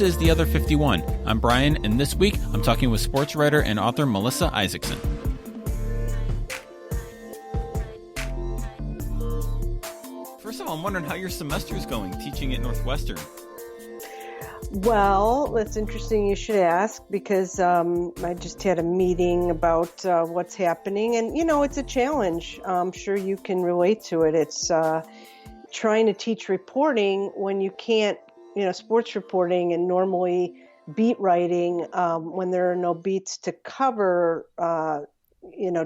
is The Other 51. I'm Brian, and this week I'm talking with sports writer and author Melissa Isaacson. First of all, I'm wondering how your semester is going teaching at Northwestern. Well, that's interesting you should ask, because I just had a meeting about what's happening, and it's a challenge. I'm sure you can relate to it. It's trying to teach reporting when you can't, sports reporting and normally beat writing, when there are no beats to cover,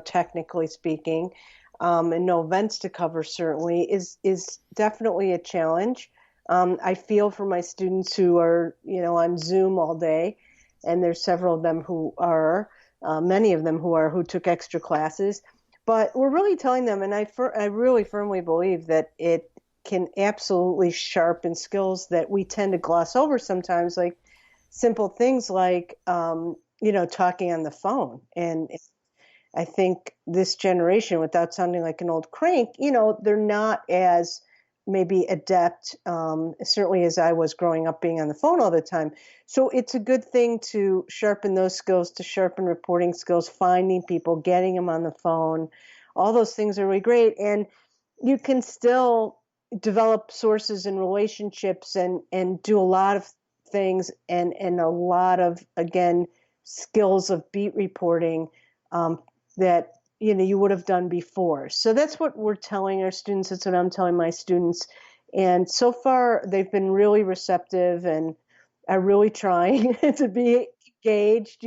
technically speaking, and no events to cover certainly is definitely a challenge. I feel for my students who are, on Zoom all day, and there's several of them who are, many of them who took extra classes, but we're really telling them, and I really firmly believe that it can absolutely sharpen skills that we tend to gloss over sometimes, like simple things like, talking on the phone. And I think this generation, without sounding like an old crank, they're not as maybe adept, certainly as I was growing up being on the phone all the time. So it's a good thing to sharpen those skills, to sharpen reporting skills, finding people, getting them on the phone. All those things are really great. And you can still develop sources and relationships and do a lot of things and a lot of, again, skills of beat reporting that you would have done before. So that's what we're telling our students. That's what I'm telling my students. And so far, they've been really receptive and are really trying to be engaged,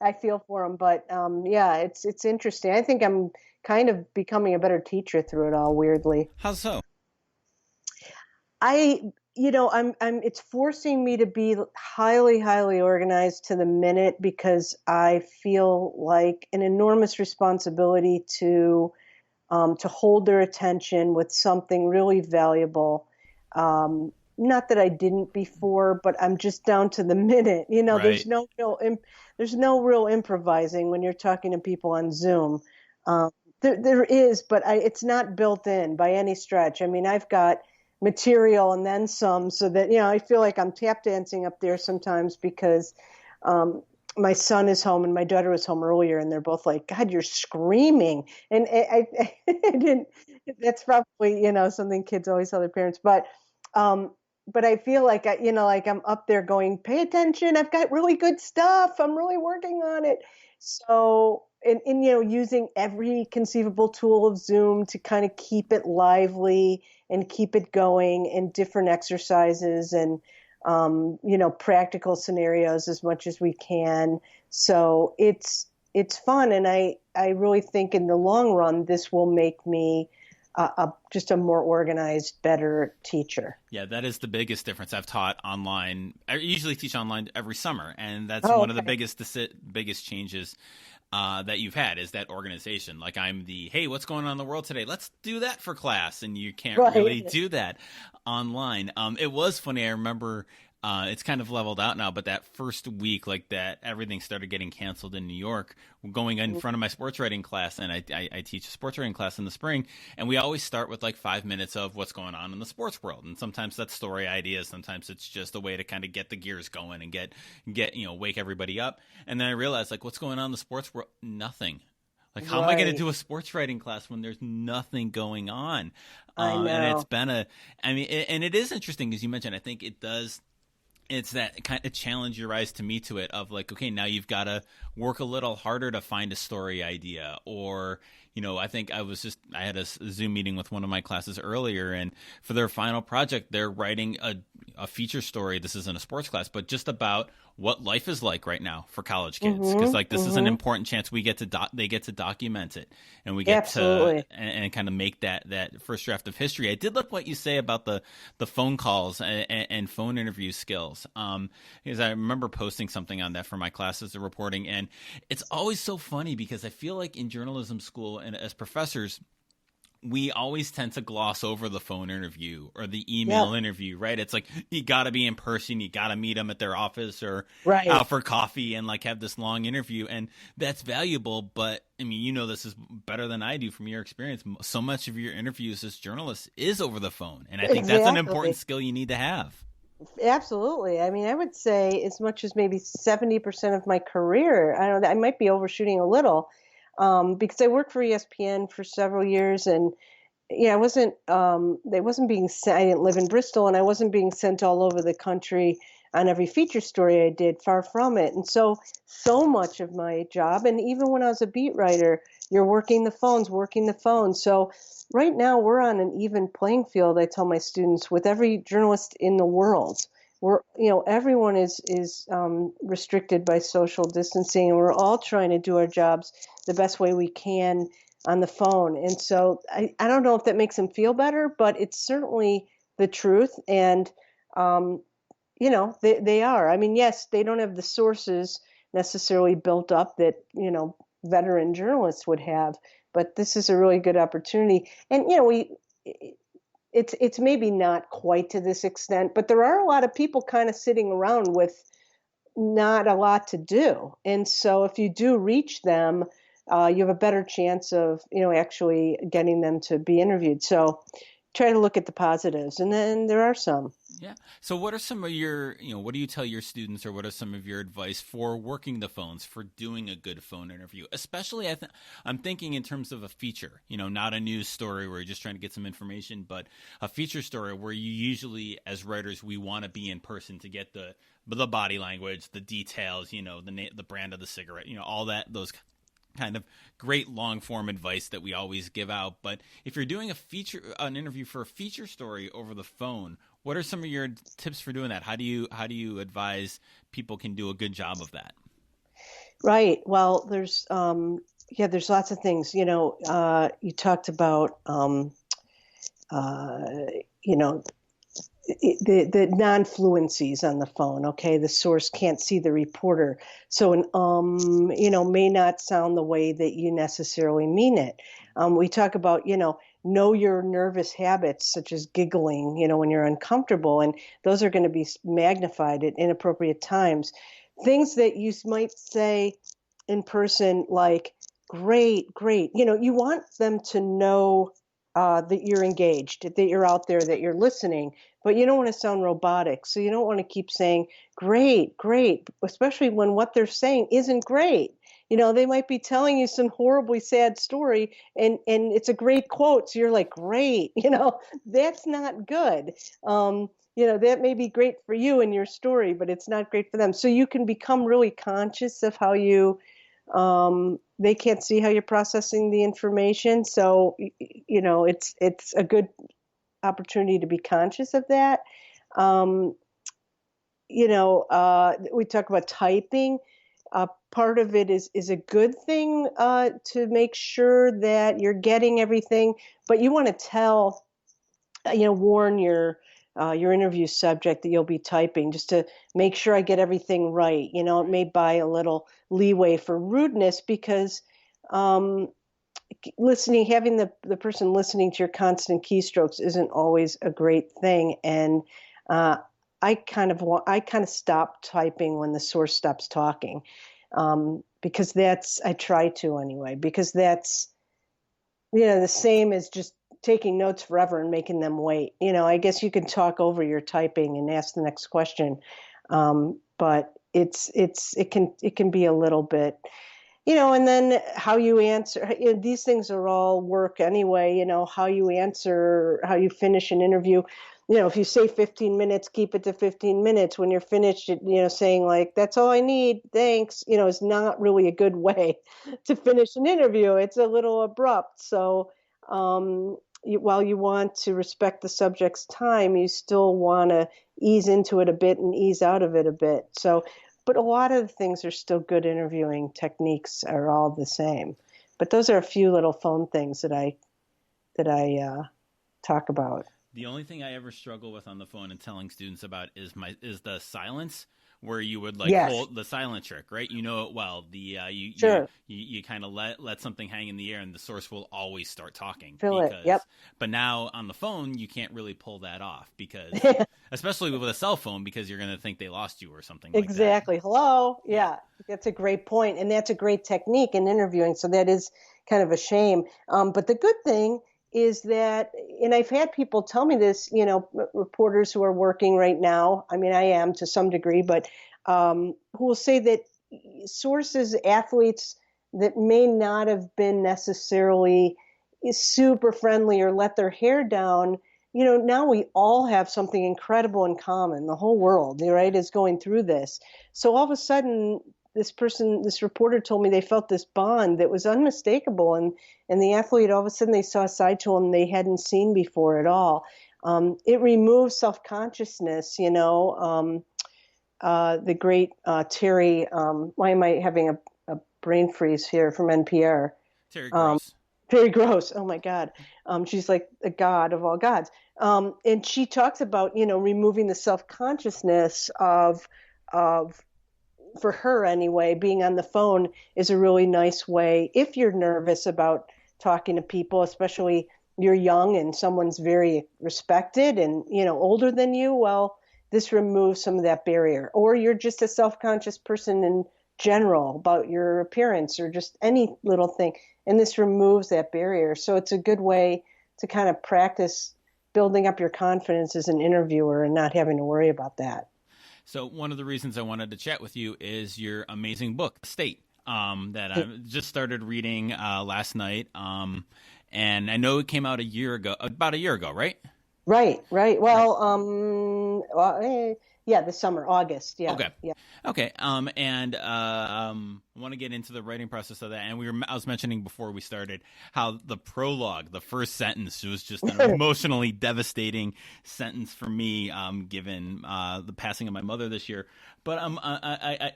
I feel for them. But it's interesting. I think I'm kind of becoming a better teacher through it all, weirdly. How so? It's forcing me to be highly, highly organized to the minute, because I feel like an enormous responsibility to hold their attention with something really valuable. Not that I didn't before, but I'm just down to the minute. Right. There's no real improvising when you're talking to people on Zoom. There is, but it's not built in by any stretch. I mean, I've got material and then some, so that I feel like I'm tap dancing up there sometimes, because my son is home and my daughter was home earlier, and they're both like, "God, you're screaming," and I didn't. That's probably something kids always tell their parents, but I feel like like I'm up there going, "Pay attention! I've got really good stuff. I'm really working on it." So. And using every conceivable tool of Zoom to kind of keep it lively and keep it going, and different exercises and, practical scenarios as much as we can. So it's fun. And I really think in the long run, this will make me just a more organized, better teacher. Yeah, that is the biggest difference. I've taught online. I usually teach online every summer, and that's one of the biggest changes that you've had, is that organization. Like, I'm the, hey, what's going on in the world today? Let's do that for class. And you can't really do that online. It was funny. I remember it's kind of leveled out now, but that first week, like that, everything started getting canceled in New York, going in front of my sports writing class. And I teach a sports writing class in the spring. And we always start with like 5 minutes of what's going on in the sports world. And sometimes that's story ideas. Sometimes it's just a way to kind of get the gears going and get wake everybody up. And then I realized, like, what's going on in the sports world? Nothing. Like, how am I going to do a sports writing class when there's nothing going on? I know. And it's been and it is interesting, as you mentioned. I think it does. It's that kind of challenge your eyes to me to it, of like, okay, now you've got to work a little harder to find a story idea. Or, I think I had a Zoom meeting with one of my classes earlier, and for their final project, they're writing a feature story. This isn't a sports class, but just about what life is like right now for college kids. Because this is an important chance they get to document it, and we get to and kind of make that first draft of history. I did love what you say about the phone calls and phone interview skills. Because I remember posting something on that for my classes of reporting, and it's always so funny, because I feel like in journalism school and as professors, we always tend to gloss over the phone interview or the email interview, right? It's like, you got to be in person. You got to meet them at their office or out for coffee and like have this long interview. And that's valuable. But I mean, this is better than I do from your experience. So much of your interviews as journalists is over the phone. And I think that's an important skill you need to have. Absolutely. I mean, I would say as much as maybe 70% of my career. I don't know, I might be overshooting a little, because I worked for ESPN for several years, and yeah, they wasn't being sent. I didn't live in Bristol, and I wasn't being sent all over the country on every feature story I did. Far from it. And so much of my job, and even when I was a beat writer, you're working the phones. So right now we're on an even playing field. I tell my students, with every journalist in the world. Everyone is restricted by social distancing, and we're all trying to do our jobs the best way we can on the phone. And so I don't know if that makes them feel better, but it's certainly the truth. And, they are. I mean, yes, they don't have the sources necessarily built up that, veteran journalists would have, but this is a really good opportunity. And, it's maybe not quite to this extent, but there are a lot of people kind of sitting around with not a lot to do. And so if you do reach them, you have a better chance of, actually getting them to be interviewed. So try to look at the positives, and then there are some. Yeah. So what are some of your, what do you tell your students, or what are some of your advice for working the phones, for doing a good phone interview? Especially, I'm thinking in terms of a feature, not a news story where you're just trying to get some information, but a feature story where you usually, as writers, we want to be in person to get the body language, the details, the brand of the cigarette, all that, those kind of great long form advice that we always give out. But if you're doing an interview for a feature story over the phone, what are some of your tips for doing that? How do you advise people can do a good job of that? Right. Well, there's lots of things. You talked about the non-fluencies on the phone. Okay, the source can't see the reporter, so an may not sound the way that you necessarily mean it. We talk about know your nervous habits, such as giggling, when you're uncomfortable, and those are going to be magnified at inappropriate times. Things that you might say in person, like "great, great." You want them to know that you're engaged, that you're out there, that you're listening, but you don't want to sound robotic. So you don't want to keep saying, great, great, especially when what they're saying isn't great. They might be telling you some horribly sad story, and it's a great quote. So you're like, great, that's not good. That may be great for you and your story, but it's not great for them. So you can become really conscious of how they can't see how you're processing the information. So, it's a good opportunity to be conscious of that. We talk about typing. Part of it is a good thing to make sure that you're getting everything, but you want to warn your interview subject that you'll be typing, just to make sure I get everything right. It may buy a little leeway for rudeness, because having the person listening to your constant keystrokes isn't always a great thing. And I kind of stop typing when the source stops talking, because I try to anyway, because that's the same as just taking notes forever and making them wait. I guess you can talk over your typing and ask the next question, but it can be a little bit, and then how you answer. These things are all work anyway. How you answer, how you finish an interview. If you say 15 minutes, keep it to 15 minutes. When you're finished, saying like, that's all I need, thanks, is not really a good way to finish an interview. It's a little abrupt. So while you want to respect the subject's time, you still want to ease into it a bit and ease out of it a bit. So, but a lot of the things are still good. Interviewing techniques are all the same. But those are a few little phone things that I talk about. The only thing I ever struggle with on the phone and telling students about is the silence, where you would hold the silent trick, right? You know it well. Sure. You kind of let something hang in the air, and the source will always start talking. Fill it. Yep. But now on the phone, you can't really pull that off, because, especially with a cell phone, because you're going to think they lost you or something like that. Exactly. Hello. Yeah, that's a great point, and that's a great technique in interviewing. So that is kind of a shame. But the good thing is that, and I've had people tell me this, reporters who are working right now. I mean, I am to some degree, but who will say that sources, athletes that may not have been necessarily super friendly or let their hair down, now we all have something incredible in common. The whole world, right, is going through this. So all of a sudden, this reporter told me they felt this bond that was unmistakable. And the athlete, all of a sudden, they saw a side to him they hadn't seen before at all. It removes self-consciousness, the great Terry, why am I having a brain freeze here, from NPR? Terry Gross. Terry Gross. Oh my God. She's like the god of all gods. And she talks about, removing the self-consciousness of, for her anyway, being on the phone is a really nice way. If you're nervous about talking to people, especially you're young and someone's very respected and, older than you, well, this removes some of that barrier. Or you're just a self-conscious person in general about your appearance or just any little thing. And this removes that barrier. So it's a good way to kind of practice building up your confidence as an interviewer and not having to worry about that. So one of the reasons I wanted to chat with you is your amazing book, State, that I just started reading last night. And I know it came out about a year ago, right? Right. Well, this summer, August. Yeah. Okay. I want to get into the writing process of that. And I was mentioning before we started how the prologue, the first sentence, was just an emotionally devastating sentence for me, given the passing of my mother this year. But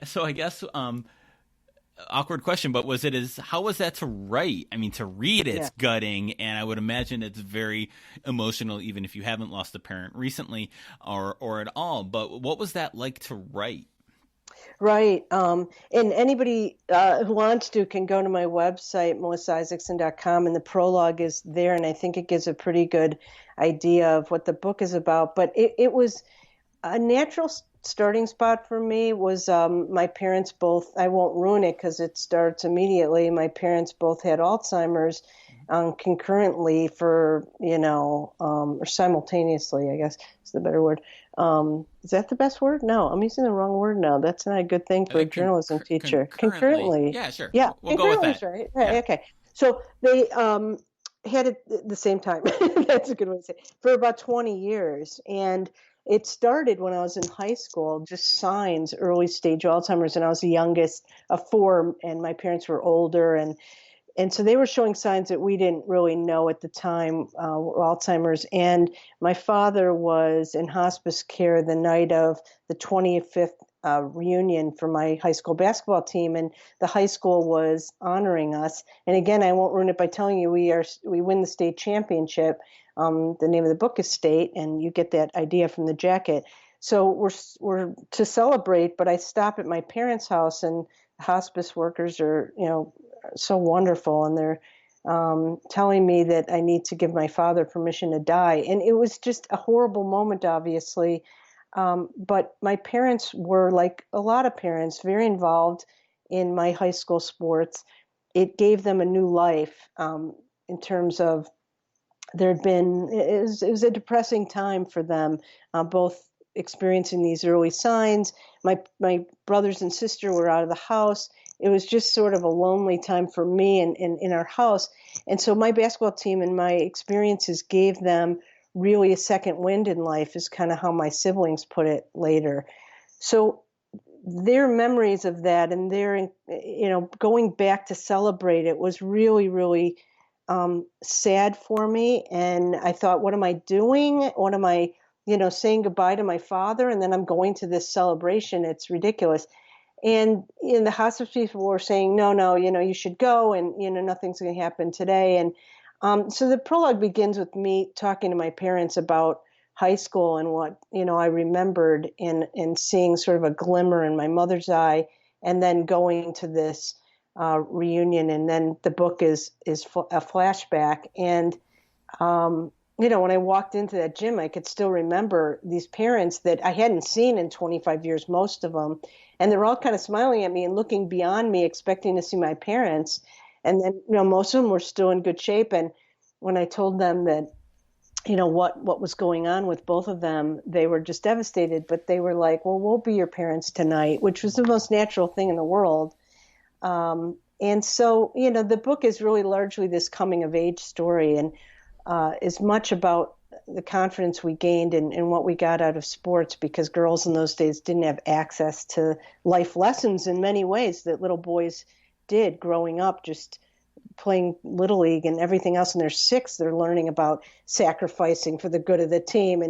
so I guess awkward question, but how was that to write? I mean, to read it's gutting, and I would imagine it's very emotional, even if you haven't lost a parent recently or at all. But what was that like to write? Right. And anybody who wants to can go to my website, melissaisaacson.com, and the prologue is there, and I think it gives a pretty good idea of what the book is about. But it was a natural starting spot for me was my parents both, I won't ruin it because it starts immediately. My parents both had Alzheimer's concurrently or simultaneously, I guess is the better word. Is that the best word? No, I'm using the wrong word now. That's not a good thing for a journalism teacher. Concurrently. Yeah, sure. Yeah, we'll go with that. Right. Yeah. Okay. So they had it at the same time. That's a good way to say it. For about 20 years. And it started when I was in high school, just signs, early stage Alzheimer's, and I was the youngest of four, and my parents were older, and so they were showing signs that we didn't really know at the time were Alzheimer's. And my father was in hospice care the night of the 25th reunion for my high school basketball team, and the high school was honoring us. And again, I won't ruin it by telling you we win the state championship. The name of the book is State, and you get that idea from the jacket. So we're to celebrate, but I stop at my parents' house, and the hospice workers are, so wonderful, and they're telling me that I need to give my father permission to die. And it was just a horrible moment, obviously. But my parents were, like a lot of parents, very involved in my high school sports. It gave them a new life in terms of it was a depressing time for them, both experiencing these early signs. My brothers and sister were out of the house. It was just sort of a lonely time for me and in our house. And so my basketball team and my experiences gave them really a second wind in life, is kind of how my siblings put it later. So their memories of that and their, going back to celebrate it was really, really sad for me. And I thought, what am I doing? What am I, saying goodbye to my father? And then I'm going to this celebration. It's ridiculous. And the hospice people were saying, no, you should go, and, nothing's going to happen today. And so the prologue begins with me talking to my parents about high school and what, I remembered and seeing sort of a glimmer in my mother's eye, and then going to this reunion. And then the book is a flashback. And, when I walked into that gym, I could still remember these parents that I hadn't seen in 25 years, most of them. And they're all kind of smiling at me and looking beyond me, expecting to see my parents. And then, most of them were still in good shape. And when I told them that, what was going on with both of them, they were just devastated, but they were like, well, we'll be your parents tonight, which was the most natural thing in the world. And so, the book is really largely this coming of age story, and is much about the confidence we gained and what we got out of sports, because girls in those days didn't have access to life lessons in many ways that little boys did growing up, just playing Little League and everything else. And they're 6, they're learning about sacrificing for the good of the team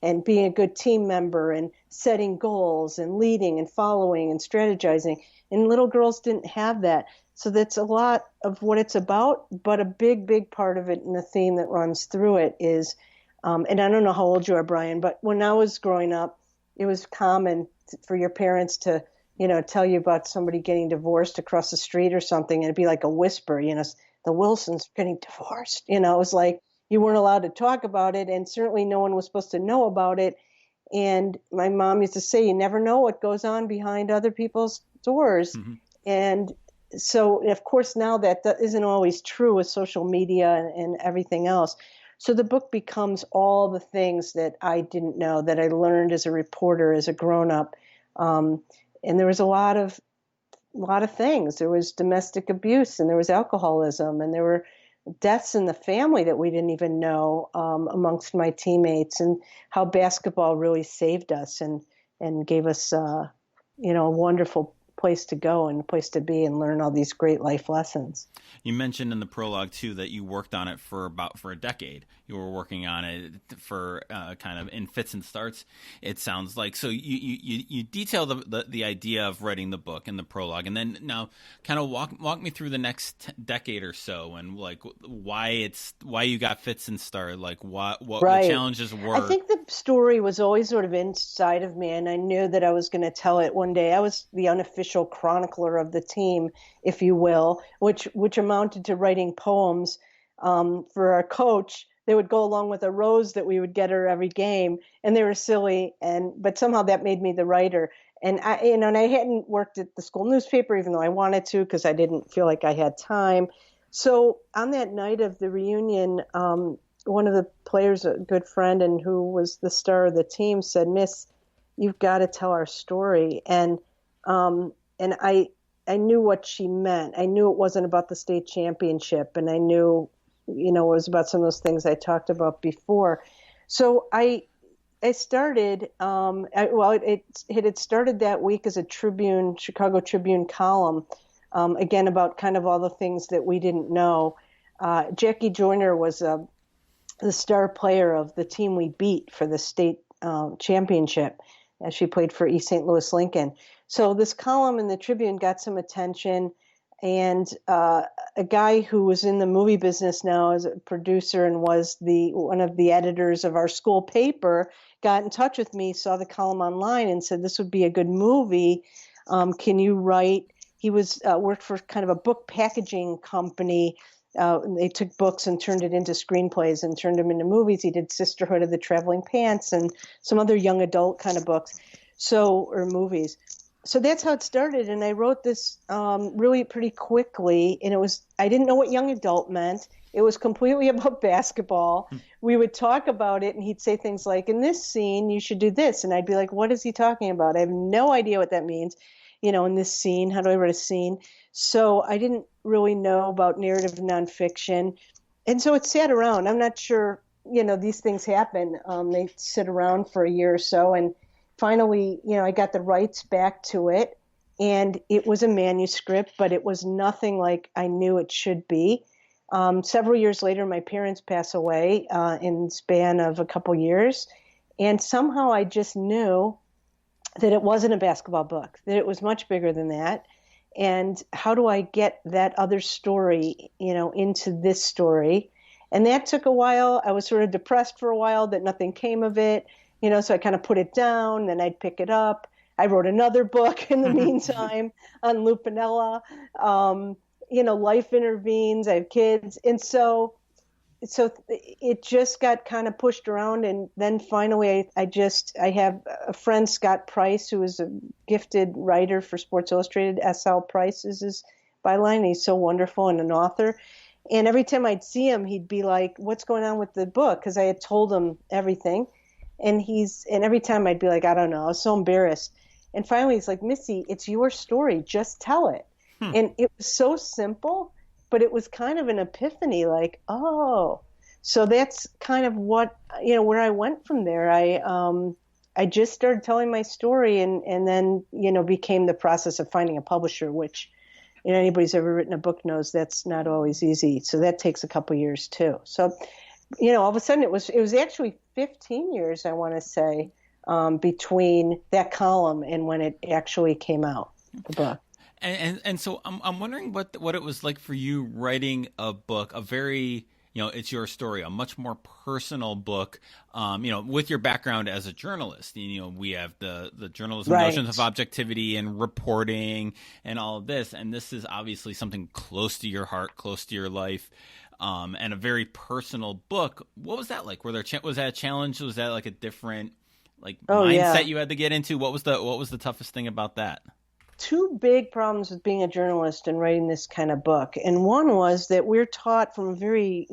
and being a good team member and setting goals and leading and following and strategizing. And little girls didn't have that. So that's a lot of what it's about, but a big, big part of it and the theme that runs through it is, and I don't know how old you are, Brian, but when I was growing up, it was common for your parents to, tell you about somebody getting divorced across the street or something, and it'd be like a whisper, the Wilsons getting divorced. It was like you weren't allowed to talk about it, and certainly no one was supposed to know about it. And my mom used to say, you never know what goes on behind other people's doors. Mm-hmm. And so, of course, now that isn't always true with social media and everything else. So the book becomes all the things that I didn't know, that I learned as a reporter, as a grown-up. And there was a lot of things. There was domestic abuse, and there was alcoholism, and there were deaths in the family that we didn't even know amongst my teammates, and how basketball really saved us and gave us, a wonderful place to go and a place to be and learn all these great life lessons. You mentioned in the prologue too that you worked on it for a decade. You were working on it for kind of in fits and starts, it sounds like. So you detail the idea of writing the book in the prologue, and then now kind of walk me through the next decade or so, and like why you got fits and start, like what right. the challenges were. I think the story was always sort of inside of me, and I knew that I was going to tell it one day. I was the unofficial chronicler of the team, if you will, which amounted to writing poems for our coach. They would go along with a rose that we would get her every game, and they were silly, but somehow that made me the writer. And I hadn't worked at the school newspaper, even though I wanted to, because I didn't feel like I had time. So on that night of the reunion, one of the players, a good friend and who was the star of the team, said, "Miss, you've got to tell our story." And I knew what she meant. I knew it wasn't about the state championship, and I knew, it was about some of those things I talked about before. So I started, it had started that week as a Chicago Tribune column, again, about kind of all the things that we didn't know. Jackie Joyner was the star player of the team we beat for the state championship. She played for East St. Louis Lincoln. So this column in the Tribune got some attention, and a guy who was in the movie business now as a producer and was one of the editors of our school paper got in touch with me, saw the column online, and said, "This would be a good movie. Can you write?" He was worked for kind of a book packaging company. They took books and turned it into screenplays and turned them into movies. He did Sisterhood of the Traveling Pants and some other young adult kind of books, or movies. So that's how it started. And I wrote this really pretty quickly. And I didn't know what young adult meant. It was completely about basketball. We would talk about it, and he'd say things like, "In this scene, you should do this." And I'd be like, "What is he talking about? I have no idea what that means. In this scene, how do I write a scene?" So I didn't really know about narrative nonfiction. And so it sat around. I'm not sure, these things happen. They sit around for a year or so. And finally, I got the rights back to it. And it was a manuscript, but it was nothing like I knew it should be. Several years later, my parents pass away in the span of a couple years. And somehow I just knew that it wasn't a basketball book, that it was much bigger than that. And how do I get that other story, into this story? And that took a while. I was sort of depressed for a while that nothing came of it, so I kind of put it down, then I'd pick it up. I wrote another book in the meantime on Lupinella. Life intervenes. I have kids. And so it just got kind of pushed around. And then finally I have a friend, Scott Price, who is a gifted writer for Sports Illustrated. S.L. Price is his byline. He's so wonderful and an author. And every time I'd see him, he'd be like, "What's going on with the book?" Because I had told him everything. And every time I'd be like, "I don't know." I was so embarrassed. And finally he's like, "Missy, it's your story. Just tell it." And it was so simple, but it was kind of an epiphany, like, oh. So that's kind of what, where I went from there. I just started telling my story and then, became the process of finding a publisher, which, anybody's ever written a book knows that's not always easy. So that takes a couple years too. So, all of a sudden it was actually 15 years, I want to say, between that column and when it actually came out, the book. And so I'm wondering what it was like for you writing a book, a very, it's your story, a much more personal book, with your background as a journalist. We have the journalism notions of objectivity and reporting and all of this. And this is obviously something close to your heart, close to your life, and a very personal book. What was that like? Was that a challenge? Was that like a different mindset you had to get into? What was the toughest thing about that? Two big problems with being a journalist and writing this kind of book. And one was that we're taught from a very,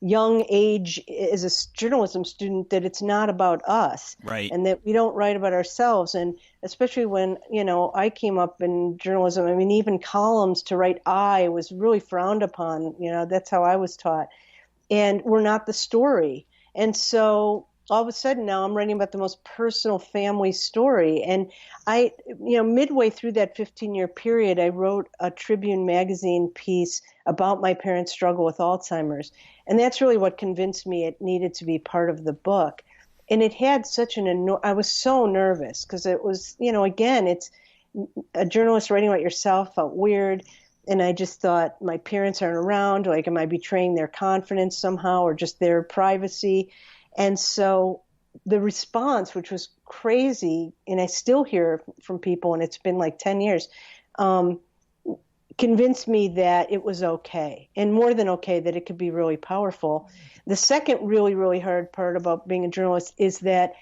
young age as a journalism student that it's not about us. Right. And that we don't write about ourselves. And especially when, I came up in journalism, I mean, even columns to write I was really frowned upon. That's how I was taught. And we're not the story. And so all of a sudden now I'm writing about the most personal family story. And I, midway through that 15-year period, I wrote a Tribune magazine piece about my parents' struggle with Alzheimer's. And that's really what convinced me it needed to be part of the book. And it had such I was so nervous because it was, again, it's a journalist writing about yourself felt weird. And I just thought, my parents aren't around. Like, am I betraying their confidence somehow or just their privacy? And so the response, which was crazy, and I still hear from people, and it's been like 10 years, convinced me that it was okay, and more than okay, that it could be really powerful. The second really, really hard part about being a journalist is that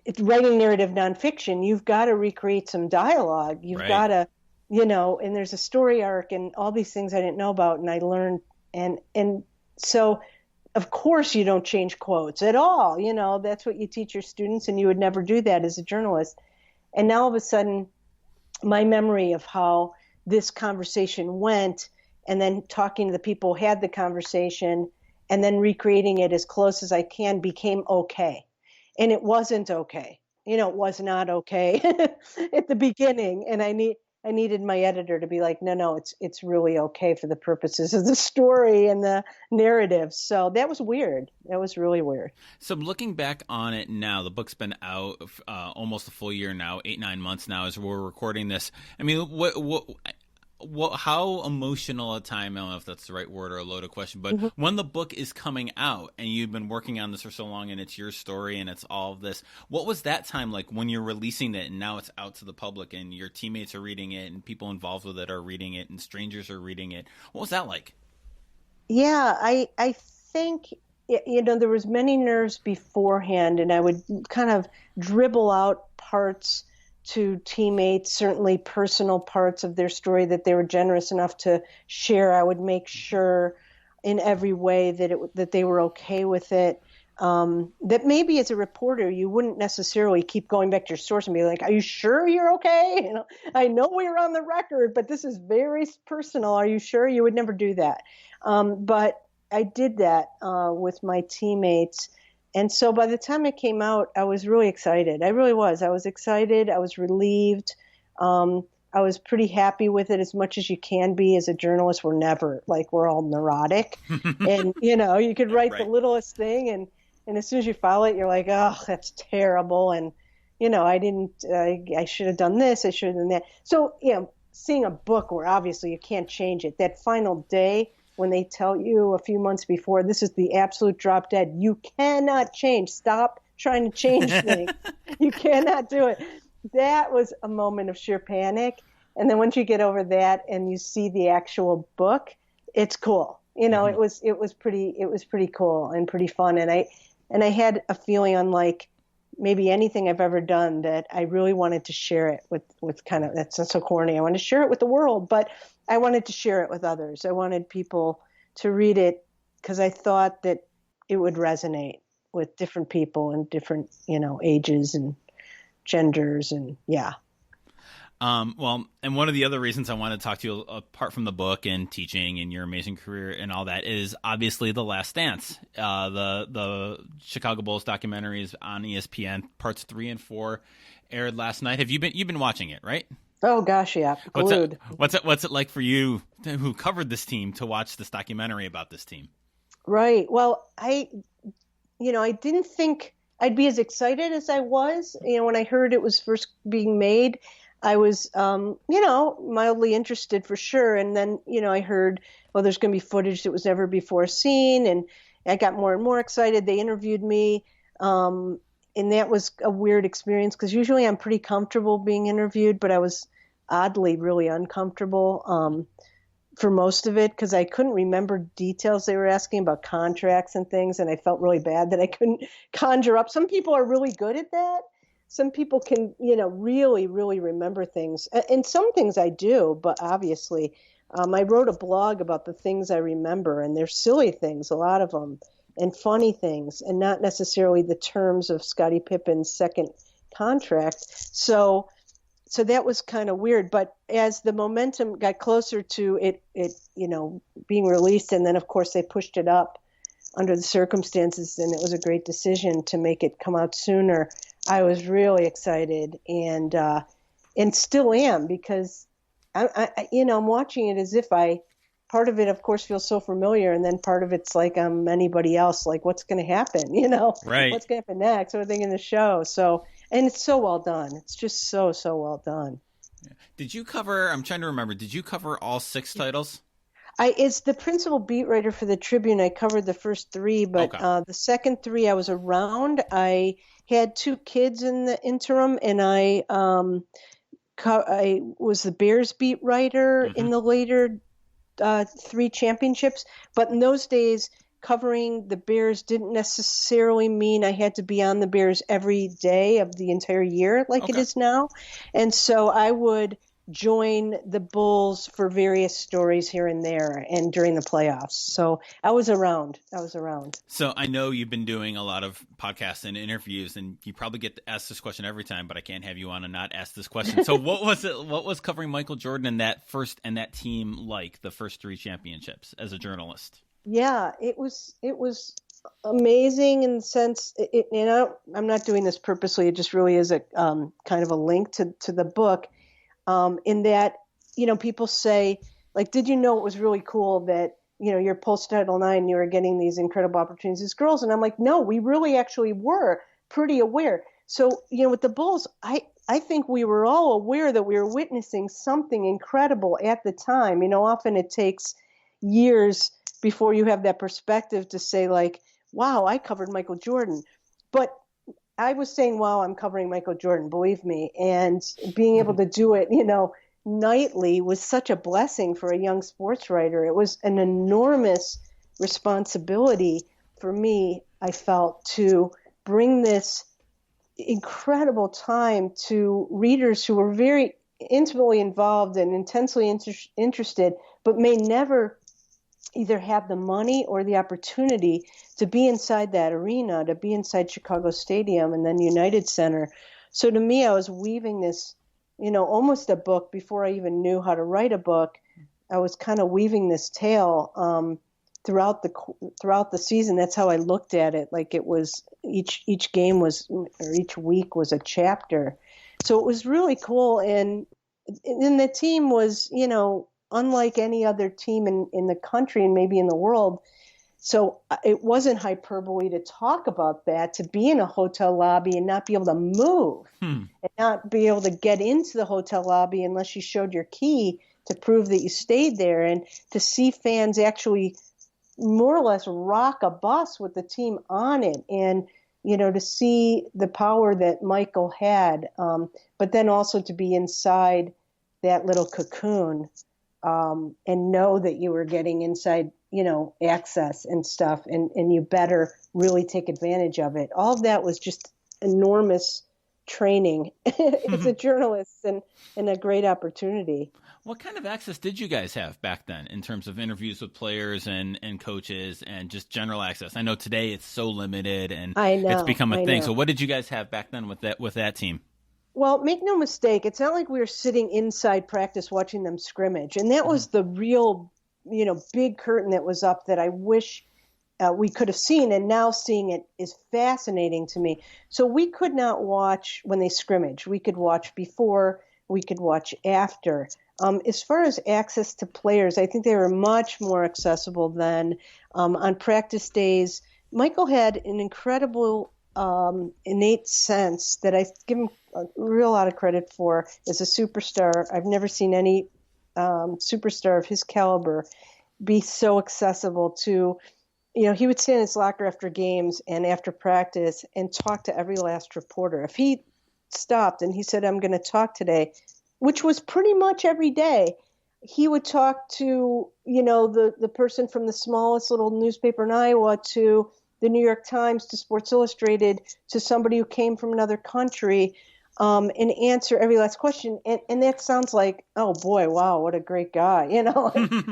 it's writing narrative nonfiction. You've got to recreate some dialogue. You've got to, and there's a story arc and all these things I didn't know about, and I learned. And so of course you don't change quotes at all. That's what you teach your students, and you would never do that as a journalist. And now all of a sudden, my memory of how this conversation went, and then talking to the people who had the conversation, and then recreating it as close as I can, became okay. And it wasn't okay. It was not okay at the beginning. And I needed my editor to be like, no, it's really okay for the purposes of the story and the narrative. So that was weird. That was really weird. So looking back on it now, the book's been out almost a full year now, 8-9 months now as we're recording this. I mean, how emotional a time, I don't know if that's the right word or a loaded question, but when the book is coming out and you've been working on this for so long and it's your story and it's all of this, what was that time like when you're releasing it and now it's out to the public and your teammates are reading it and people involved with it are reading it and strangers are reading it? What was that like? Yeah, I think, there was many nerves beforehand, and I would kind of dribble out parts to teammates, certainly personal parts of their story that they were generous enough to share. I would make sure in every way that they were okay with it. That maybe as a reporter, you wouldn't necessarily keep going back to your source and be like, are you sure you're okay? I know we're on the record, but this is very personal. Are you sure? You would never do that. But I did that with my teammates. And so by the time it came out, I was really excited. I really was. I was excited. I was relieved. I was pretty happy with it, as much as you can be as a journalist. We're never we're all neurotic. And, you could write the littlest thing. And as soon as you file it, you're like, oh, that's terrible. And, I should have done this. I should have done that. So, seeing a book where obviously you can't change it, that final day, when they tell you a few months before, this is the absolute drop dead, you cannot change. Stop trying to change things. You cannot do it. That was a moment of sheer panic. And then once you get over that and you see the actual book, it's cool. It was pretty cool and pretty fun. And I had a feeling unlike maybe anything I've ever done that I really wanted to share it with kind of, that's not so corny. I wanted to share it with the world, but I wanted to share it with others. I wanted people to read it because I thought that it would resonate with different people and different, ages and genders and yeah. Well, and one of the other reasons I want to talk to you, apart from the book and teaching and your amazing career and all that, is obviously The Last Dance. The Chicago Bulls documentary is on ESPN. Parts 3 and 4 aired last night. You've been watching it, right? Oh gosh, yeah, glued. What's it like for you, who covered this team, to watch this documentary about this team? Right. Well, I didn't think I'd be as excited as I was. When I heard it was first being made, I was, mildly interested for sure. And then, I heard, well, there's going to be footage that was never before seen. And I got more and more excited. They interviewed me. And that was a weird experience because usually I'm pretty comfortable being interviewed, but I was oddly really uncomfortable for most of it because I couldn't remember details they were asking about contracts and things. And I felt really bad that I couldn't conjure up. Some people are really good at that. Some people can, really, really remember things. And some things I do, but obviously I wrote a blog about the things I remember, and they're silly things, a lot of them, and funny things, and not necessarily the terms of Scottie Pippen's second contract. So that was kind of weird. But as the momentum got closer to it, being released, and then, of course, they pushed it up under the circumstances, and it was a great decision to make it come out sooner. I was really excited and still am because I'm watching it as if part of it, of course, feels so familiar, and then part of it's like I'm anybody else. Like, what's going to happen? Right? What's going to happen next? What are they going to show? So, and it's so well done. It's just so well done. Did you cover? I'm trying to remember. Did you cover all 6 titles? It's the principal beat writer for the Tribune. I covered the first 3, but okay. The second 3 I was around. I had 2 kids in the interim, and I was the Bears beat writer in the later 3 championships. But in those days, covering the Bears didn't necessarily mean I had to be on the Bears every day of the entire year like it is now. And so I would join the Bulls for various stories here and there and during the playoffs. So I was around. So I know you've been doing a lot of podcasts and interviews, and you probably get asked this question every time, but I can't have you on and not ask this question. So what was covering Michael Jordan and that team like, the first 3 championships, as a journalist? Yeah, it was amazing in the sense, I'm not doing this purposely. It just really is a kind of a link to the book. In that, people say, like, did you know it was really cool that, you're post-Title IX, you were getting these incredible opportunities as girls? And I'm like, no, we really actually were pretty aware. So, with the Bulls, I think we were all aware that we were witnessing something incredible at the time. Often it takes years before you have that perspective to say, like, wow, I covered Michael Jordan. But I was saying, wow, I'm covering Michael Jordan, believe me. And being able to do it, nightly was such a blessing for a young sports writer. It was an enormous responsibility for me, I felt, to bring this incredible time to readers who were very intimately involved and intensely interested, but may never either have the money or the opportunity to be inside that arena, to be inside Chicago Stadium and then United Center. So to me, I was weaving this, almost a book before I even knew how to write a book. I was kind of weaving this tale throughout the season. That's how I looked at it. Like, it was each game was, or each week was a chapter. So it was really cool. And the team was, unlike any other team in the country and maybe in the world. So it wasn't hyperbole to talk about that, to be in a hotel lobby and not be able to move and not be able to get into the hotel lobby unless you showed your key to prove that you stayed there, and to see fans actually more or less rock a bus with the team on it, and, to see the power that Michael had, but then also to be inside that little cocoon and know that you were getting inside, access and stuff, and you better really take advantage of it. All of that was just enormous training as a journalist and a great opportunity. What kind of access did you guys have back then in terms of interviews with players and coaches and just general access? I know today it's so limited and it's become a thing. So what did you guys have back then with that team? Well, make no mistake, it's not like we were sitting inside practice watching them scrimmage. And that was the real, big curtain that was up that I wish we could have seen, and now seeing it is fascinating to me. So we could not watch when they scrimmage. We could watch before, we could watch after. As far as access to players, I think they were much more accessible then. On practice days, Michael had an incredible innate sense that I give him a real lot of credit for as a superstar. I've never seen any superstar of his caliber be so accessible to, he would stand in his locker after games and after practice and talk to every last reporter. If he stopped and he said, I'm going to talk today, which was pretty much every day, he would talk to, the person from the smallest little newspaper in Iowa to the New York Times to Sports Illustrated to somebody who came from another country and answer every last question. And that sounds like, oh boy, wow, what a great guy,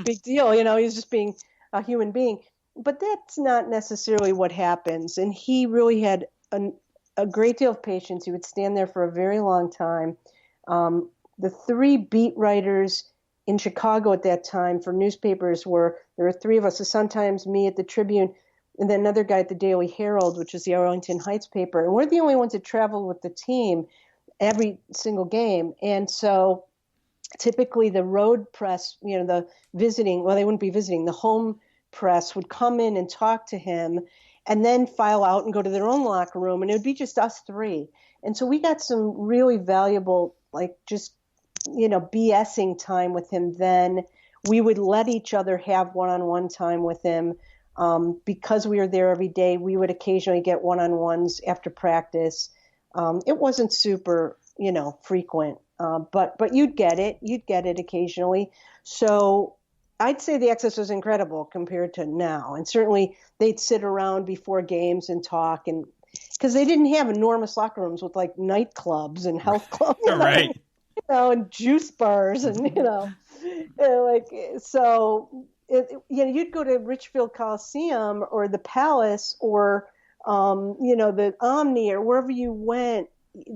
big deal. He's just being a human being. But that's not necessarily what happens. And he really had a great deal of patience. He would stand there for a very long time. The three beat writers in Chicago at that time for newspapers there were three of us, the Sun-Times, me at the Tribune, and then another guy at the Daily Herald, which is the Arlington Heights paper. And we're the only ones that traveled with the team every single game. And so typically the road press, the visiting, well, they wouldn't be visiting, the home press would come in and talk to him and then file out and go to their own locker room. And it would be just us three. And so we got some really valuable, BSing time with him then. We would let each other have one-on-one time with him. Because we were there every day, we would occasionally get one-on-ones after practice. It wasn't super, frequent, but you'd get it. You'd get it occasionally. So I'd say the access was incredible compared to now. And certainly they'd sit around before games and talk, and because they didn't have enormous locker rooms with like nightclubs and health clubs, right? And juice bars, and so. You'd go to Richfield Coliseum or the Palace or, the Omni or wherever you went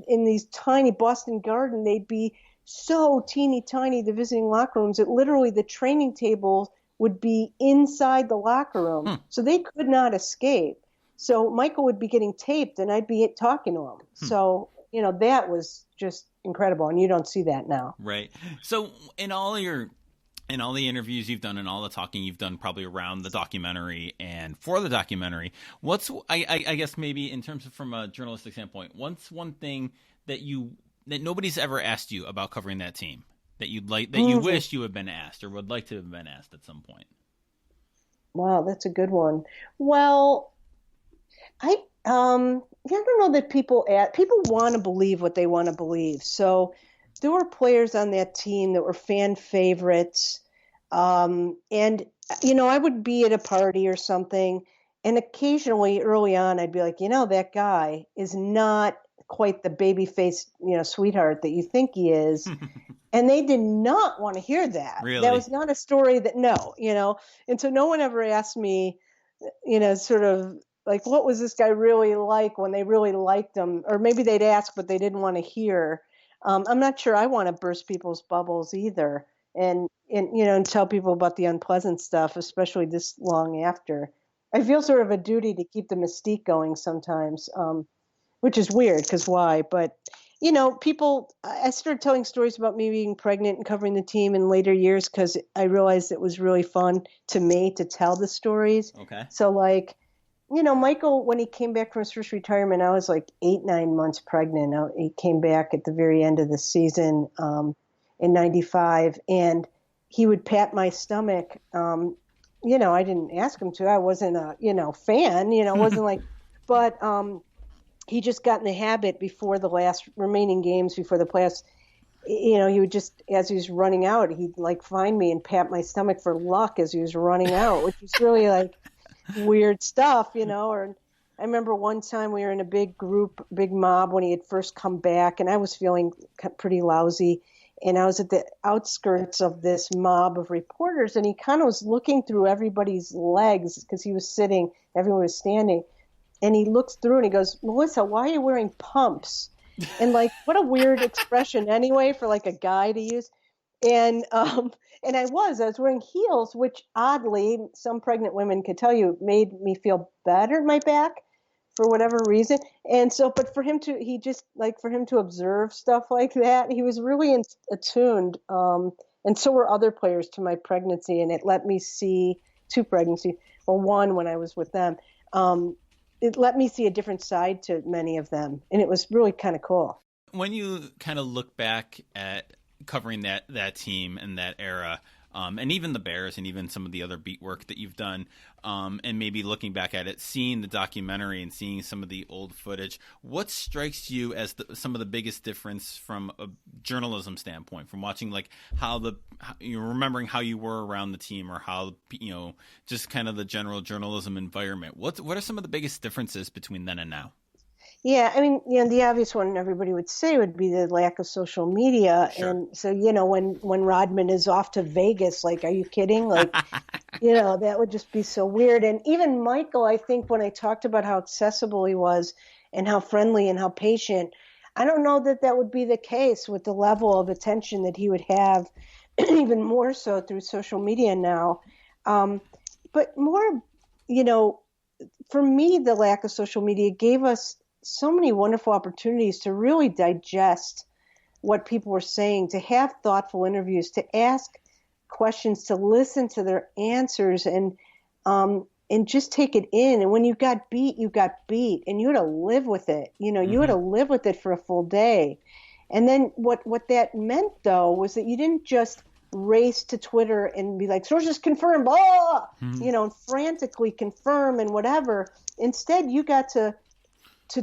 in these tiny Boston Garden. They'd be so teeny tiny, the visiting locker rooms, that literally the training table would be inside the locker room. So they could not escape. So Michael would be getting taped and I'd be talking to him. So, that was just incredible. And you don't see that now. Right. So in all the interviews you've done and all the talking you've done probably around the documentary and for the documentary, I guess maybe in terms of from a journalistic standpoint, what's one thing that nobody's ever asked you about covering that team that you wish you had been asked or would like to have been asked at some point? Wow, that's a good one. Well, I don't know that people want to believe what they want to believe. So there were players on that team that were fan favorites. And, I would be at a party or something, and occasionally early on, I'd be like, that guy is not quite the baby-faced, sweetheart that you think he is. And they did not want to hear that. Really? That was not a story and so no one ever asked me, sort of like, what was this guy really like when they really liked him? Or maybe they'd ask, but they didn't want to hear. I'm not sure I want to burst people's bubbles either and tell people about the unpleasant stuff, especially this long after. I feel sort of a duty to keep the mystique going sometimes, which is weird because why? But, I started telling stories about me being pregnant and covering the team in later years because I realized it was really fun to me to tell the stories. Okay. So Michael, when he came back from his first retirement, I was like 8-9 months pregnant. He came back at the very end of the season in 95, and he would pat my stomach. I didn't ask him to. I wasn't a, fan, wasn't like, but he just got in the habit before the last remaining games, before the playoffs. He would just, as he was running out, he'd find me and pat my stomach for luck as he was running out, which was really weird stuff, or I remember one time we were in a big group, big mob when he had first come back, and I was feeling pretty lousy. And I was at the outskirts of this mob of reporters, and he kind of was looking through everybody's legs because he was sitting, everyone was standing. And he looks through and he goes, Melissa, why are you wearing pumps? And like, what a weird expression anyway for like a guy to use. And I was wearing heels, which oddly, some pregnant women could tell you made me feel better in my back for whatever reason. And so, but for him to, he just like for him to observe stuff like that, he was really attuned. And so were other players to my pregnancy. And it let me see two pregnancies, well, one when I was with them. It let me see a different side to many of them. And it was really kind of cool. When you kind of look back at covering that team and that era, and even the Bears and even some of the other beat work that you've done, and maybe looking back at it, seeing the documentary and seeing some of the old footage, what strikes you as some of the biggest difference from a journalism standpoint, from watching like how you're remembering how you were around the team, or how, just kind of the general journalism environment? What are some of the biggest differences between then and now? Yeah, I mean, the obvious one everybody would say would be the lack of social media. Sure. And so, when Rodman is off to Vegas, like, are you kidding? Like, that would just be so weird. And even Michael, I think when I talked about how accessible he was and how friendly and how patient, I don't know that would be the case with the level of attention that he would have, even more so through social media now. But more, for me, the lack of social media gave us so many wonderful opportunities to really digest what people were saying, to have thoughtful interviews, to ask questions, to listen to their answers, and just take it in. And when you got beat, you got beat, and you had to live with it. You had to live with it for a full day. And then what that meant, though, was that you didn't just race to Twitter and be like, sources confirmed, blah, and frantically confirm and whatever. Instead, you got to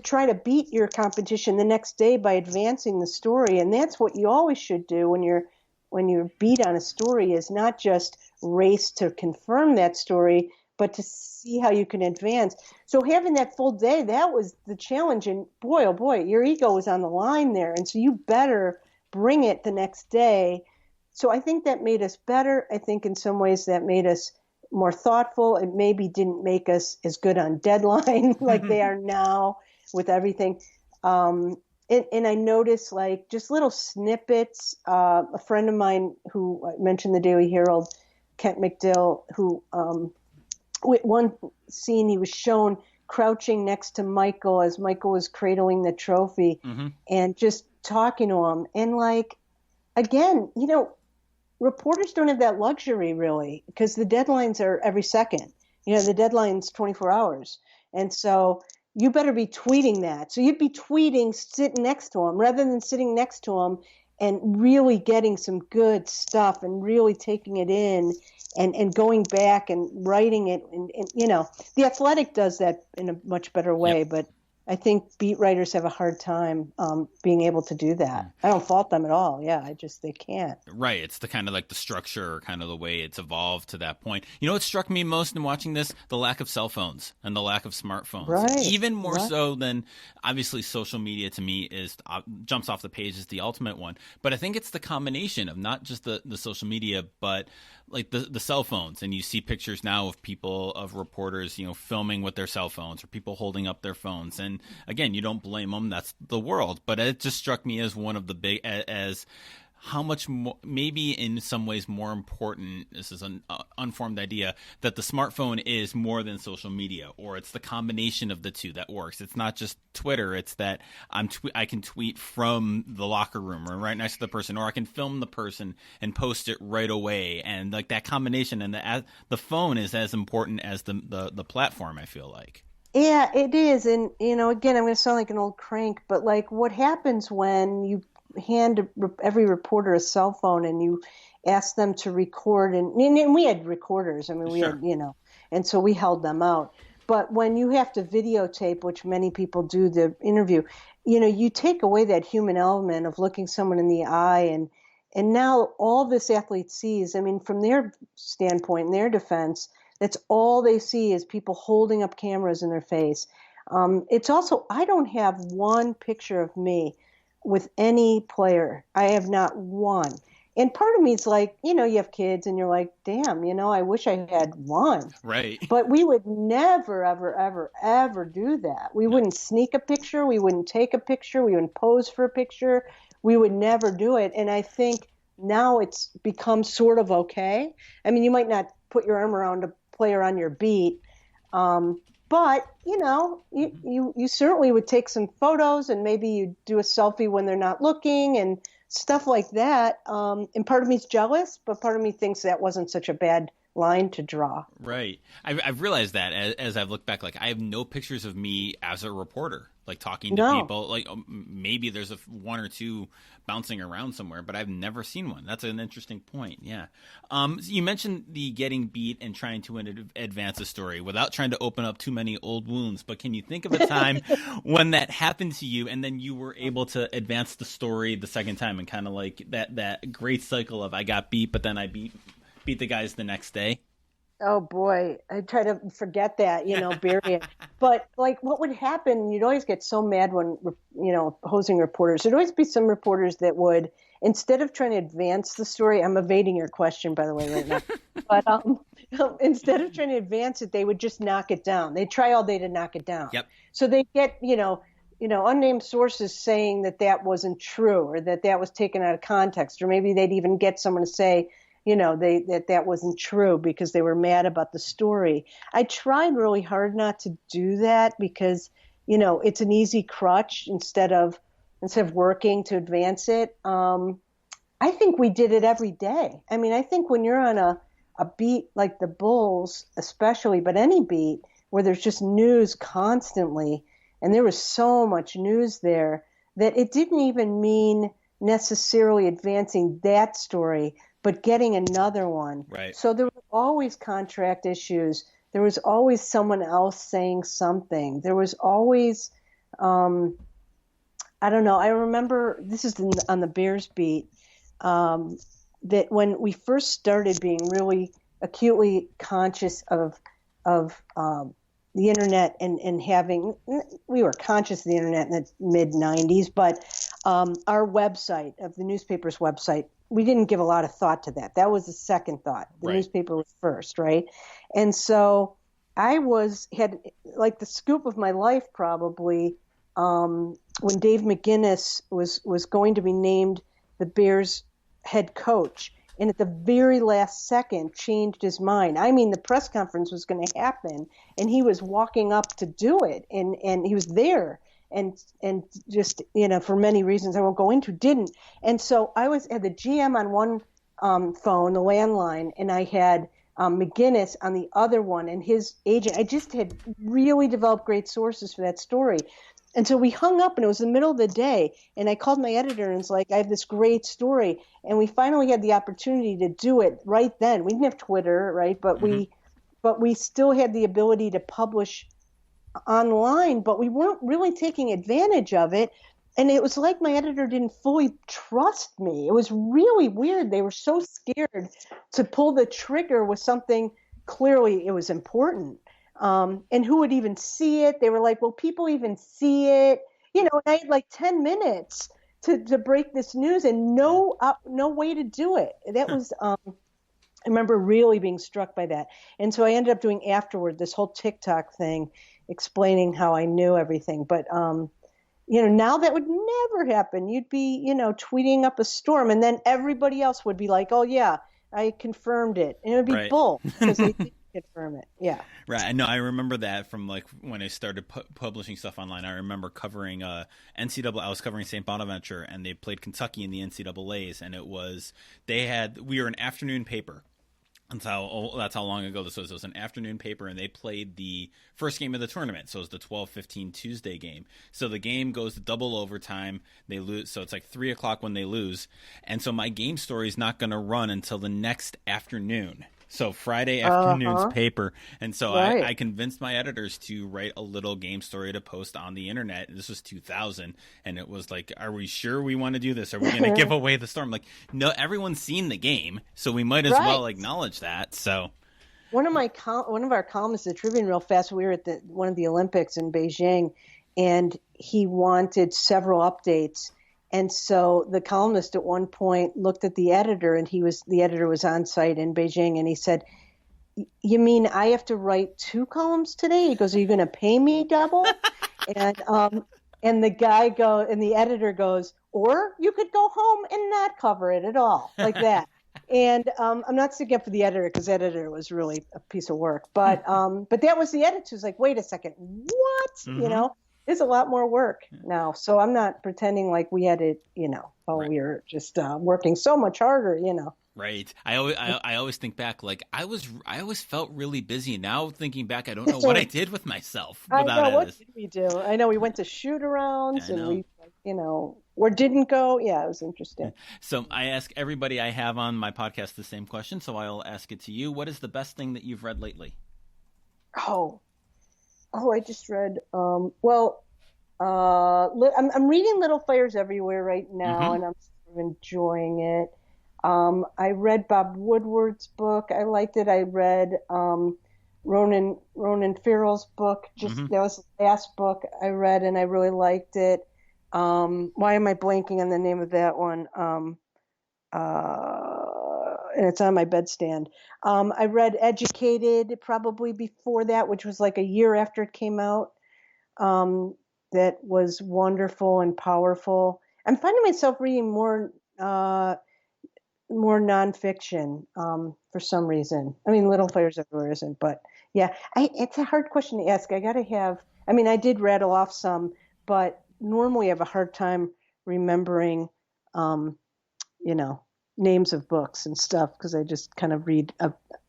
try to beat your competition the next day by advancing the story. And that's what you always should do when you're beat on a story, is not just race to confirm that story, but to see how you can advance. So having that full day, that was the challenge. And boy, oh boy, your ego was on the line there. And so you better bring it the next day. So I think that made us better. I think in some ways that made us more thoughtful. It maybe didn't make us as good on deadline like they are now with everything. And I noticed like just little snippets. A friend of mine who I mentioned the Daily Herald, Kent McDill, who with one scene he was shown crouching next to Michael as Michael was cradling the trophy, and just talking to him. And like, again, reporters don't have that luxury really, because the deadlines are every second. The deadline's 24 hours. And so you better be tweeting that. So you'd be tweeting sitting next to him rather than sitting next to him and really getting some good stuff and really taking it in and going back and writing it. And The Athletic does that in a much better way, but I think beat writers have a hard time being able to do that. I don't fault them at all. Yeah, they can't. Right. It's the kind of like the structure, kind of the way it's evolved to that point. What struck me most in watching this? The lack of cell phones and the lack of smartphones. Right. Even more so than, obviously, social media to me jumps off the page as the ultimate one. But I think it's the combination of not just the social media, but like the cell phones. And you see pictures now of reporters, filming with their cell phones, or people holding up their phones. And again, you don't blame them. That's the world. But it just struck me as one of the big, as how much more, maybe in some ways more important, this is an unformed idea, that the smartphone is more than social media, or it's the combination of the two that works. It's not just Twitter. It's that I can tweet from the locker room or right next to the person, or I can film the person and post it right away. And like that combination, and the phone is as important as the platform, I feel like. Yeah, it is. And, again, I'm going to sound like an old crank, but like what happens when you hand every reporter a cell phone and you ask them to record, and we had recorders. I mean, we had, and so we held them out. But when you have to videotape, which many people do, the interview, you take away that human element of looking someone in the eye. And now all this athlete sees, I mean, from their standpoint, in their defense, that's all they see is people holding up cameras in their face. It's also, I don't have one picture of me with any player. I have not one. And part of me is like, you have kids and you're like, damn, I wish I had one. Right. But we would never, ever, ever, ever do that. We wouldn't sneak a picture. We wouldn't take a picture. We wouldn't pose for a picture. We would never do it. And I think now it's become sort of okay. I mean, you might not put your arm around a player on your beat, but you certainly would take some photos and maybe you do a selfie when they're not looking and stuff like that. And part of me's jealous, but part of me thinks that wasn't such a bad line to draw. Right. I've realized that as I've looked back, like I have no pictures of me as a reporter, like talking to people. Like maybe there's one or two bouncing around somewhere, but I've never seen one. That's an interesting point. Yeah. So you mentioned the getting beat and trying to advance a story without trying to open up too many old wounds. But can you think of a time when that happened to you and then you were able to advance the story the second time and kind of like that great cycle of I got beat, but then I beat the guys the next day? Oh boy, I try to forget that, bury it. But like what would happen, you'd always get so mad when, opposing reporters, there'd always be some reporters that would, instead of trying to advance the story, I'm evading your question, by the way, right now. But instead of trying to advance it, they would just knock it down. They'd try all day to knock it down. Yep. So they get, unnamed sources saying that wasn't true or that was taken out of context, or maybe they'd even get someone to say, that wasn't true because they were mad about the story. I tried really hard not to do that because, it's an easy crutch instead of working to advance it. I think we did it every day. I mean, I think when you're on a beat like the Bulls, especially, but any beat where there's just news constantly, and there was so much news there that it didn't even mean necessarily advancing that story, but getting another one. Right. So there were always contract issues. There was always someone else saying something. There was always, I don't know. I remember, this is on the Bears beat, that when we first started being really acutely conscious of the internet and having, we were conscious of the internet in the mid 90s, but our website, of the newspaper's website, we didn't give a lot of thought to that. That was the second thought. The newspaper was first, right? And so I had like the scoop of my life probably when Dave McGinnis was going to be named the Bears head coach, and at the very last second changed his mind. I mean, the press conference was going to happen, and he was walking up to do it, and he was there. And just, for many reasons I won't go into, didn't. And so I had the GM on one phone, the landline, and I had McGinnis on the other one and his agent. I just had really developed great sources for that story. And so we hung up, and it was the middle of the day, and I called my editor and was like, I have this great story. And we finally had the opportunity to do it right then. We didn't have Twitter, right? But we still had the ability to publish online, but we weren't really taking advantage of it. And it was like my editor didn't fully trust me. It was really weird. They were so scared to pull the trigger with something clearly it was important. And who would even see it? They were like, will people even see it? And I had like 10 minutes to break this news and no way to do it. That was, I remember really being struck by that. And so I ended up doing afterward this whole TikTok thing, explaining how I knew everything. But, now that would never happen. You'd be, tweeting up a storm, and then everybody else would be like, oh, yeah, I confirmed it. And it would be bull because they didn't confirm it. Yeah. Right. I know. I remember that from like when I started publishing stuff online. I remember covering NCAA. I was covering St. Bonaventure, and they played Kentucky in the NCAAs, and we were an afternoon paper. That's how long ago this was. It was an afternoon paper, and they played the first game of the tournament. So it was the 12-15 Tuesday game. So the game goes to double overtime. They lose. So it's like 3 o'clock when they lose. And so my game story is not going to run until the next afternoon. So Friday afternoon's paper. And so I convinced my editors to write a little game story to post on the internet. This was 2000. And it was like, are we sure we want to do this? Are we going to give away the storm? Like, no, everyone's seen the game. So we might as well acknowledge that. So One of our columnists at Tribune, real fast. We were at one of the Olympics in Beijing, and he wanted several updates. And so the columnist at one point looked at the editor, and the editor was on site in Beijing, and he said, "You mean I have to write 2 columns today?" He goes, "Are you going to pay me double?" and the editor goes, "Or you could go home and not cover it at all," like that. And I'm not sticking up for the editor, because the editor was really a piece of work. But that was the editor who's like, "Wait a second, what?" Mm-hmm. There's a lot more work now. So I'm not pretending like we had it, Right. we were just working so much harder, Right. I always think back, like I always felt really busy. Now thinking back, I don't know what I did with myself without I know. What this. did we do? I know we went to shoot-arounds and we, or didn't go. Yeah, it was interesting. So I ask everybody I have on my podcast the same question, so I'll ask it to you. What is the best thing that you've read lately? I just read, I'm reading Little Fires Everywhere right now, and I'm sort of enjoying it. I read Bob Woodward's book. I liked it. I read Ronan Farrell's book. That was the last book I read, and I really liked it. Why am I blanking on the name of that one? And it's on my bedstand. I read Educated probably before that, which was like a year after it came out. That was wonderful and powerful. I'm finding myself reading more nonfiction for some reason. I mean, Little Fires Everywhere isn't, but yeah, it's a hard question to ask. I did rattle off some, but normally I have a hard time remembering, names of books and stuff, because I just kind of read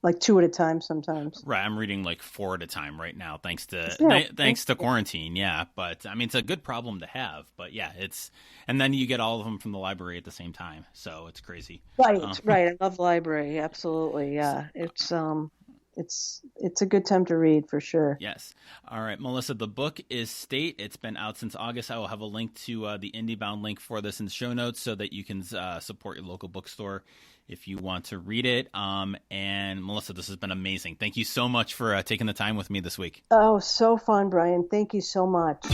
like 2 at a time sometimes. Right, I'm reading like 4 at a time right now, thanks to quarantine. Yeah, but I mean, it's a good problem to have. But yeah, and then you get all of them from the library at the same time, so it's crazy. Right. I love the library, absolutely. Yeah, it's a good time to read for sure. Yes. All right, Melissa, the book is State. It's been out since August. I will have a link to the IndieBound link for this in the show notes, so that you can support your local bookstore if you want to read it. And Melissa, this has been amazing. Thank you so much for taking the time with me this week. Oh, so fun, Brian. Thank you so much.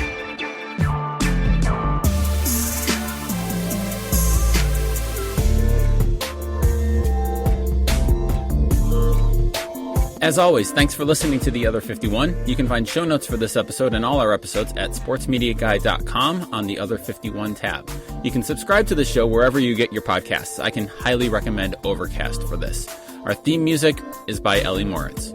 As always, thanks for listening to The Other 51. You can find show notes for this episode and all our episodes at sportsmediaguy.com on the Other 51 tab. You can subscribe to the show wherever you get your podcasts. I can highly recommend Overcast for this. Our theme music is by Ellie Moritz.